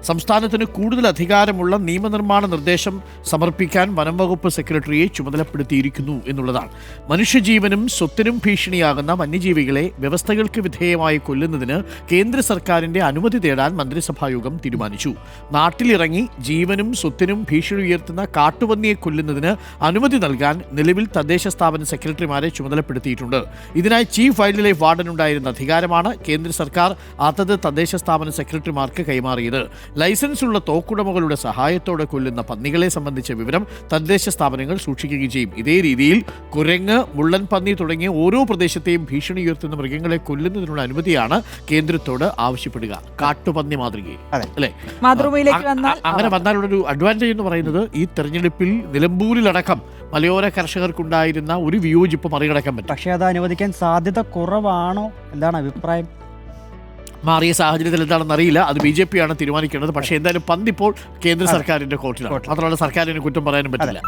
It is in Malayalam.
സംസ്ഥാനത്തിന് കൂടുതൽ അധികാരമുള്ള നിയമനിർമ്മാണ നിർദ്ദേശം സമർപ്പിക്കാൻ വനം വകുപ്പ് സെക്രട്ടറിയെ ചുമതലപ്പെടുത്തിയിരിക്കുന്നു എന്നുള്ളതാണ്. മനുഷ്യജീവനും സ്വത്തിനും ഭീഷണിയാകുന്ന വന്യജീവികളെ വ്യവസ്ഥകൾക്ക് വിധേയമായി കൊല്ലുന്നതിന് കേന്ദ്ര സർക്കാരിന്റെ അനുമതി തേടാൻ മന്ത്രിസഭായോഗം തീരുമാനിച്ചു. നാട്ടിലിറങ്ങി ജീവനും സ്വത്തിനും ഭീഷണി ഉയർത്തുന്ന കാട്ടുപന്നിയെ കൊല്ലുന്നതിന് അനുമതി നൽകാൻ നിലവിൽ തദ്ദേശ സ്ഥാപന സെക്രട്ടറിമാരെ ചുമതലപ്പെടുത്തിയിട്ടുണ്ട്. ഇതിനായി ചീഫ് വൈൽഡ് ലൈഫ് വാർഡൻ ഉണ്ടായിരുന്ന അധികാരമാണ് കേന്ദ്ര സർക്കാർ അതത് തദ്ദേശ സ്ഥാപന സെക്രട്ടറിമാർക്ക് കൈമാറിയത്. ലൈസൻസ് ഉള്ള തോക്കുടമകളുടെ സഹായത്തോടെ കൊല്ലുന്ന പന്നികളെ സംബന്ധിച്ച വിവരം തദ്ദേശ സ്ഥാപനങ്ങൾ സൂക്ഷിക്കുകയും ചെയ്യും. ഇതേ രീതിയിൽ കുരങ്ങ്, മുള്ളൻ പന്നി തുടങ്ങിയ ഓരോ പ്രദേശത്തെയും ഭീഷണി ഉയർത്തുന്ന മൃഗങ്ങളെ കൊല്ലുന്നതിനുള്ള അനുമതിയാണ് കേന്ദ്രത്തോട് ആവശ്യപ്പെടുക. കാട്ടുപന്നി മാതൃകയിൽ അല്ലേ? അങ്ങനെ വന്നാലുള്ളൊരു അഡ്വാൻറ്റേജ് എന്ന് പറയുന്നത് ഈ തെരഞ്ഞെടുപ്പിൽ നിലമ്പൂരിലടക്കം മലയോര കർഷകർക്കുണ്ടായിരുന്ന ഒരു വിയോജിപ്പ് മറികടക്കാൻ പറ്റും. പക്ഷേ അത് അനുവദിക്കാൻ സാധ്യത കുറവാണോ? എന്താണ് അഭിപ്രായം? മാറിയ സാഹചര്യത്തിൽ എന്താണെന്ന് അറിയില്ല. അത് BJP ആണ് തീരുമാനിക്കേണ്ടത്. പക്ഷേ എന്തായാലും പന്തിപ്പോൾ കേന്ദ്ര സർക്കാരിന്റെ കോർട്ടിലാണ്. മാത്രമല്ല സർക്കാരിന് കുറ്റം പറയാനും പറ്റില്ല.